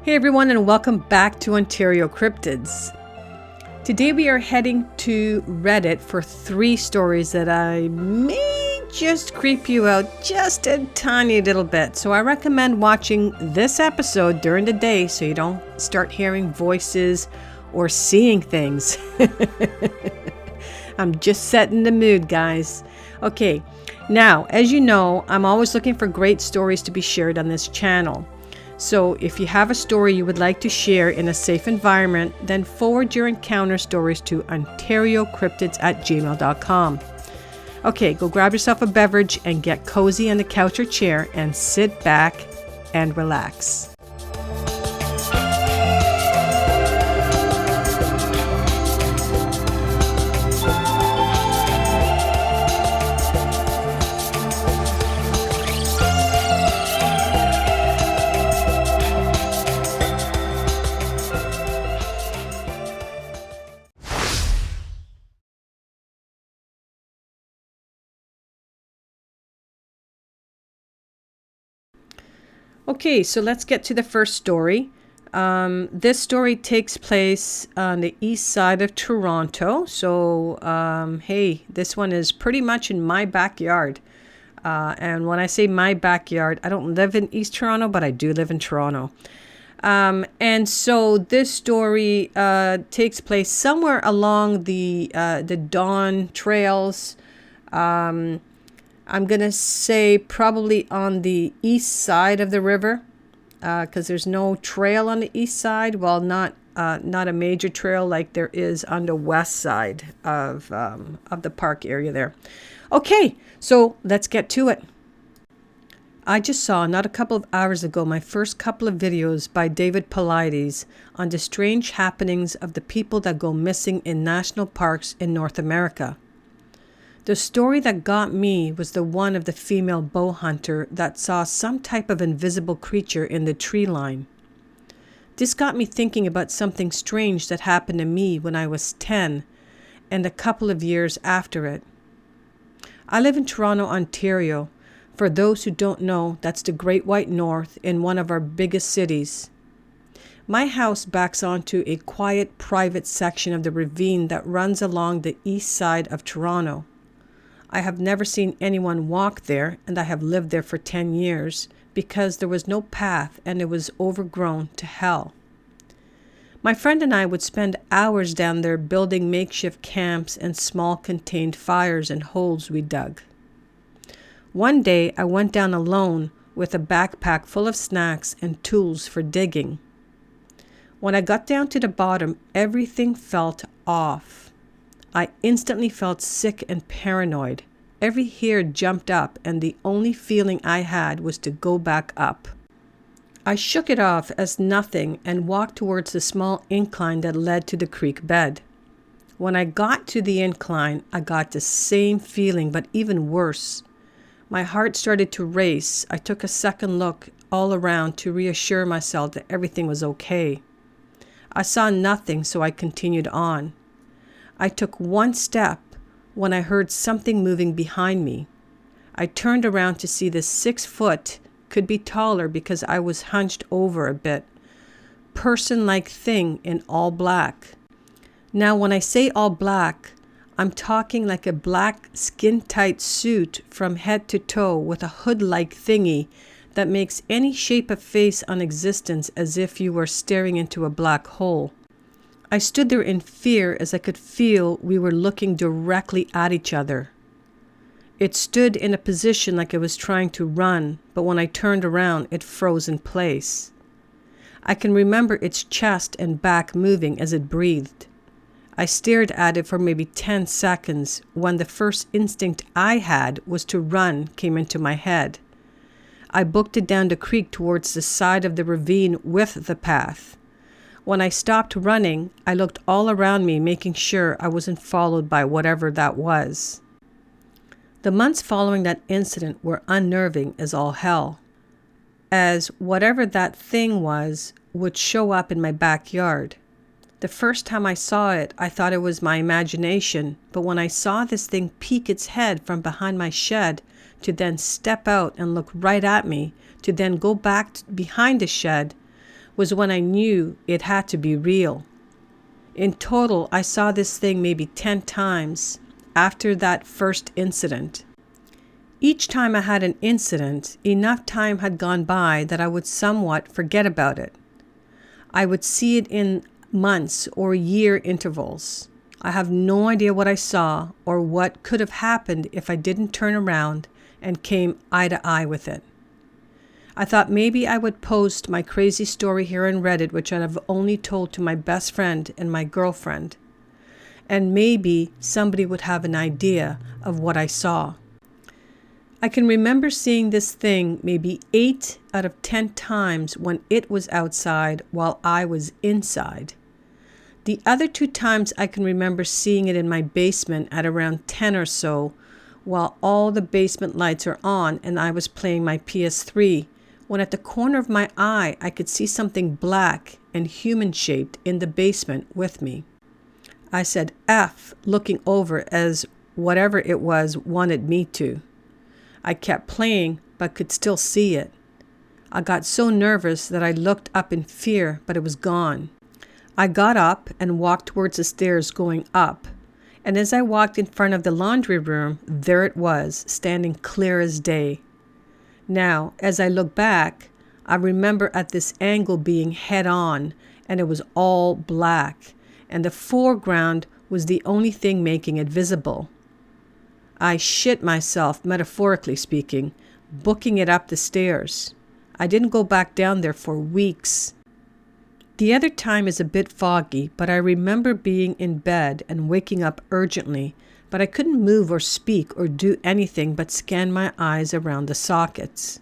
Hey everyone, and welcome back to OntarioCryptids. Today we are heading to Reddit for 3 stories that I may just creep you out just a tiny little bit. So I recommend watching this episode during the day so you don't start hearing voices or seeing things. I'm just setting the mood, guys. Okay, now, as you know, I'm always looking for great stories to be shared on this channel. So if you have a story you would like to share in a safe environment, then forward your encounter stories to OntarioCryptids@gmail.com. Okay, go grab yourself a beverage and get cozy on the couch or chair and sit back and relax. Okay, so let's get to the first story. This story takes place on the east side of Toronto. So, hey, this one is pretty much in my backyard. And when I say my backyard, I don't live in East Toronto, but I do live in Toronto. And so this story takes place somewhere along the Dawn trails. I'm going to say probably on the east side of the river, because there's no trail on the east side. Well, not a major trail like there is on the west side of the park area there. Okay, so let's get to it. I just saw, not a couple of hours ago, my first couple of videos by David Paulides on the strange happenings of the people that go missing in national parks in North America. The story that got me was the one of the female bow hunter that saw some type of invisible creature in the tree line. This got me thinking about something strange that happened to me when I was 10 and a couple of years after it. I live in Toronto, Ontario. For those who don't know, that's the Great White North in one of our biggest cities. My house backs onto a quiet, private section of the ravine that runs along the east side of Toronto. I have never seen anyone walk there, and I have lived there for 10 years because there was no path and it was overgrown to hell. My friend and I would spend hours down there building makeshift camps and small contained fires in holes we dug. One day I went down alone with a backpack full of snacks and tools for digging. When I got down to the bottom, everything felt off. I instantly felt sick and paranoid. Every hair jumped up, and the only feeling I had was to go back up. I shook it off as nothing and walked towards the small incline that led to the creek bed. When I got to the incline, I got the same feeling, but even worse. My heart started to race. I took a second look all around to reassure myself that everything was okay. I saw nothing, so I continued on. I took one step when I heard something moving behind me. I turned around to see this 6-foot, could be taller because I was hunched over a bit, person-like thing in all black. Now, when I say all black, I'm talking like a black skin-tight suit from head to toe with a hood-like thingy that makes any shape of face on existence as if you were staring into a black hole. I stood there in fear as I could feel we were looking directly at each other. It stood in a position like it was trying to run, but when I turned around, it froze in place. I can remember its chest and back moving as it breathed. I stared at it for maybe 10 seconds when the first instinct I had was to run came into my head. I booked it down the creek towards the side of the ravine with the path. When I stopped running, I looked all around me, making sure I wasn't followed by whatever that was. The months following that incident were unnerving as all hell, as whatever that thing was would show up in my backyard. The first time I saw it, I thought it was my imagination, but when I saw this thing peek its head from behind my shed to then step out and look right at me, to then go back behind the shed, was when I knew it had to be real. In total, I saw this thing maybe 10 times after that first incident. Each time I had an incident, enough time had gone by that I would somewhat forget about it. I would see it in months or year intervals. I have no idea what I saw or what could have happened if I didn't turn around and came eye to eye with it. I thought maybe I would post my crazy story here on Reddit, which I have only told to my best friend and my girlfriend. And maybe somebody would have an idea of what I saw. I can remember seeing this thing maybe 8 out of 10 times when it was outside while I was inside. The other 2 times I can remember seeing it in my basement at around 10 or so while all the basement lights are on and I was playing my PS3, when at the corner of my eye I could see something black and human-shaped in the basement with me. I said F, looking over as whatever it was wanted me to. I kept playing but could still see it. I got so nervous that I looked up in fear, but it was gone. I got up and walked towards the stairs going up, and as I walked in front of the laundry room, there it was, standing clear as day. Now, as I look back, I remember at this angle being head on, and it was all black, and the foreground was the only thing making it visible. I shit myself, metaphorically speaking, booking it up the stairs. I didn't go back down there for weeks. The other time is a bit foggy, but I remember being in bed and waking up urgently, but I couldn't move or speak or do anything but scan my eyes around the sockets.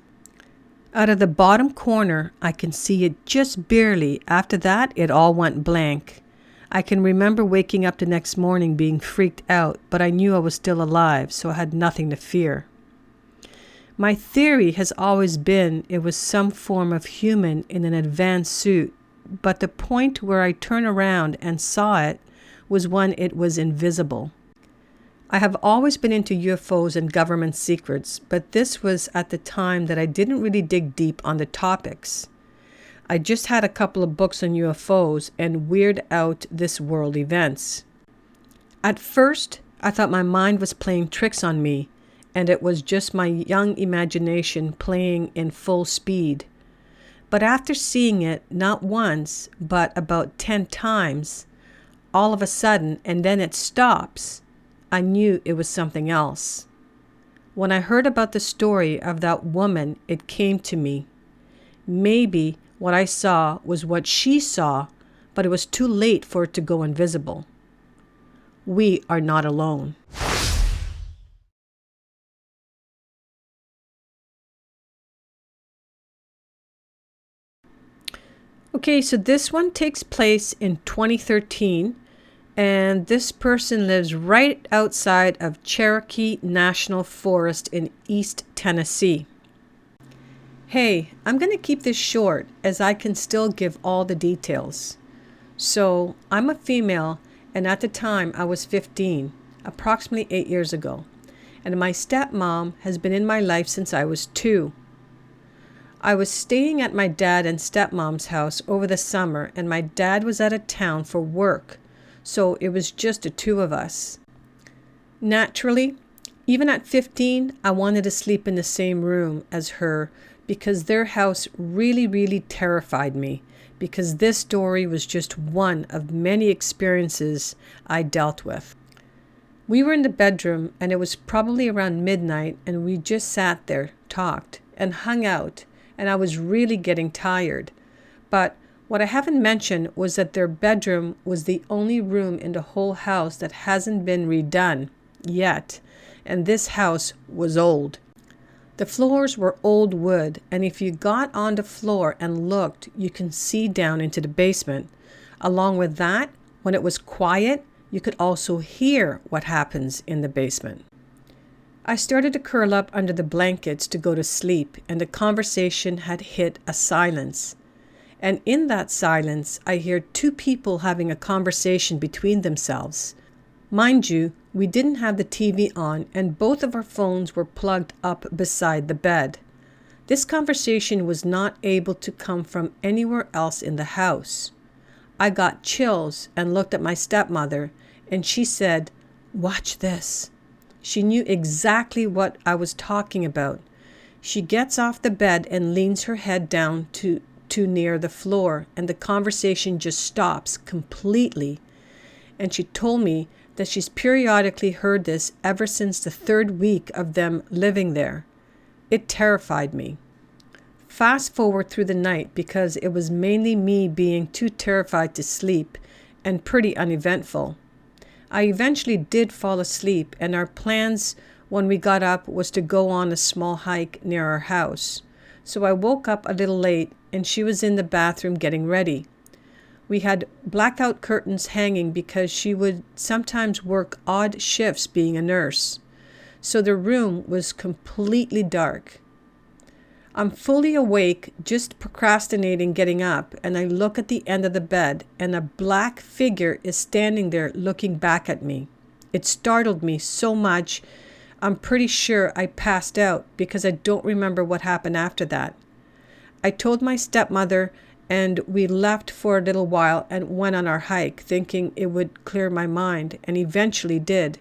Out of the bottom corner, I can see it just barely. After that, it all went blank. I can remember waking up the next morning being freaked out, but I knew I was still alive, so I had nothing to fear. My theory has always been it was some form of human in an advanced suit, but the point where I turned around and saw it was when it was invisible. I have always been into UFOs and government secrets, but this was at the time that I didn't really dig deep on the topics. I just had a couple of books on UFOs and weird out this world events. At first, I thought my mind was playing tricks on me, and it was just my young imagination playing in full speed. But after seeing it not once, but about 10 times, all of a sudden, and then it stops, I knew it was something else. When I heard about the story of that woman, it came to me. Maybe what I saw was what she saw, but it was too late for it to go invisible. We are not alone. Okay, so this one takes place in 2013, and this person lives right outside of Cherokee National Forest in East Tennessee. Hey, I'm going to keep this short as I can still give all the details. So, I'm a female, and at the time I was 15, approximately 8 years ago, and my stepmom has been in my life since I was 2. I was staying at my dad and stepmom's house over the summer, and my dad was out of town for work, so it was just the 2 of us. Naturally, even at 15, I wanted to sleep in the same room as her because their house really terrified me, because this story was just one of many experiences I dealt with. We were in the bedroom, and it was probably around midnight, and we just sat there, talked, and hung out, and I was really getting tired. But what I haven't mentioned was that their bedroom was the only room in the whole house that hasn't been redone yet, and this house was old. The floors were old wood, and if you got on the floor and looked, you can see down into the basement. Along with that, when it was quiet, you could also hear what happens in the basement. I started to curl up under the blankets to go to sleep, and the conversation had hit a silence. And in that silence, I hear 2 people having a conversation between themselves. Mind you, we didn't have the TV on, and both of our phones were plugged up beside the bed. This conversation was not able to come from anywhere else in the house. I got chills and looked at my stepmother, and she said, "Watch this." She knew exactly what I was talking about. She gets off the bed and leans her head down too near the floor, and the conversation just stops completely. And she told me that she's periodically heard this ever since the 3rd week of them living there. It terrified me. Fast forward through the night, because it was mainly me being too terrified to sleep and pretty uneventful. I eventually did fall asleep, and our plans when we got up was to go on a small hike near our house. So I woke up a little late, and she was in the bathroom getting ready. We had blackout curtains hanging because she would sometimes work odd shifts being a nurse. So the room was completely dark. I'm fully awake, just procrastinating getting up, and I look at the end of the bed, and a black figure is standing there looking back at me. It startled me so much, I'm pretty sure I passed out because I don't remember what happened after that. I told my stepmother, and we left for a little while and went on our hike, thinking it would clear my mind, and eventually did.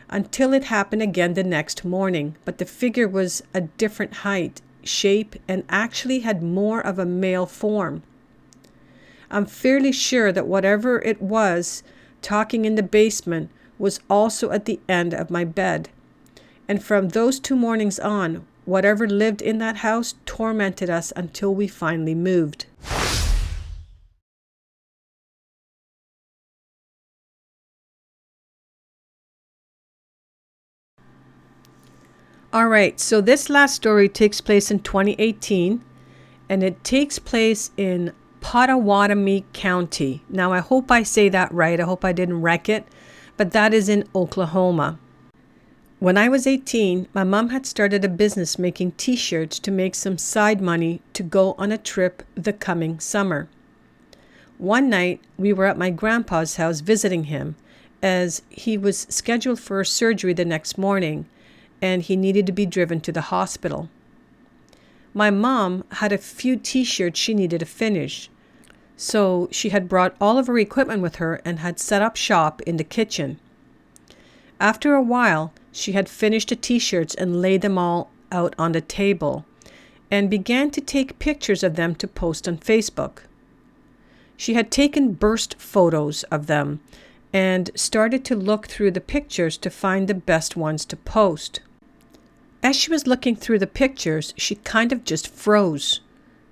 Until it happened again the next morning, but the figure was a different height, shape, and actually had more of a male form. I'm fairly sure that whatever it was talking in the basement was also at the end of my bed. And from those 2 mornings on, whatever lived in that house tormented us until we finally moved. All right, so this last story takes place in 2018, and it takes place in Pottawatomie County. Now, I hope I say that right. I hope I didn't wreck it, but that is in Oklahoma. When I was 18, my mom had started a business making t-shirts to make some side money to go on a trip the coming summer. One night, we were at my grandpa's house visiting him, as he was scheduled for a surgery the next morning, and he needed to be driven to the hospital. My mom had a few t-shirts she needed to finish, so she had brought all of her equipment with her and had set up shop in the kitchen. After a while, she had finished the t-shirts and laid them all out on the table and began to take pictures of them to post on Facebook. She had taken burst photos of them and started to look through the pictures to find the best ones to post. As she was looking through the pictures, she kind of just froze.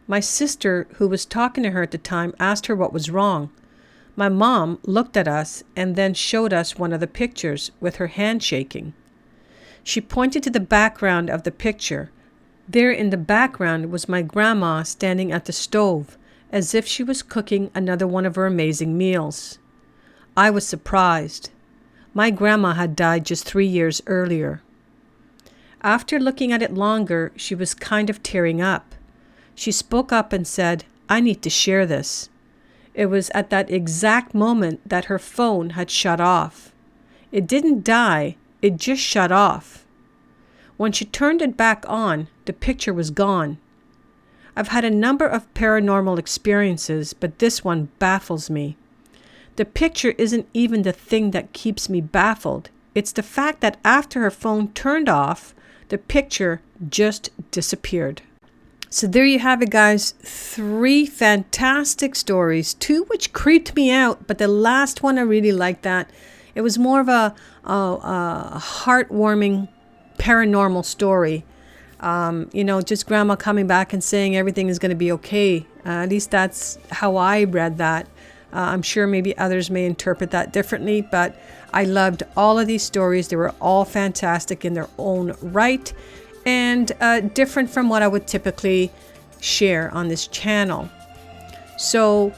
My sister, who was talking to her at the time, asked her what was wrong. My mom looked at us and then showed us one of the pictures with her hand shaking. She pointed to the background of the picture. There in the background was my grandma standing at the stove, as if she was cooking another one of her amazing meals. I was surprised. My grandma had died just 3 years earlier. After looking at it longer, she was kind of tearing up. She spoke up and said, "I need to share this." It was at that exact moment that her phone had shut off. It didn't die, it just shut off. When she turned it back on, the picture was gone. I've had a number of paranormal experiences, but this one baffles me. The picture isn't even the thing that keeps me baffled. It's the fact that after her phone turned off, the picture just disappeared. So there you have it, guys. 3 fantastic stories, 2 which creeped me out, but the last one I really liked that. It was more of a heartwarming paranormal story. Just grandma coming back and saying everything is going to be okay. At least that's how I read that. I'm sure maybe others may interpret that differently, but I loved all of these stories. They were all fantastic in their own right, and different from what I would typically share on this channel. So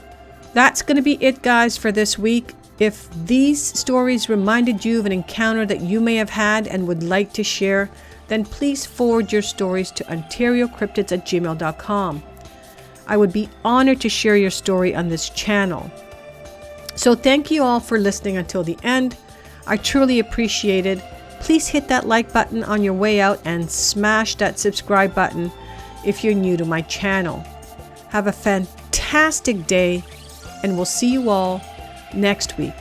that's going to be it, guys, for this week. If these stories reminded you of an encounter that you may have had and would like to share, then please forward your stories to OntarioCryptids@gmail.com. I would be honored to share your story on this channel. So thank you all for listening until the end. I truly appreciate it. Please hit that like button on your way out and smash that subscribe button if you're new to my channel. Have a fantastic day, and we'll see you all next week.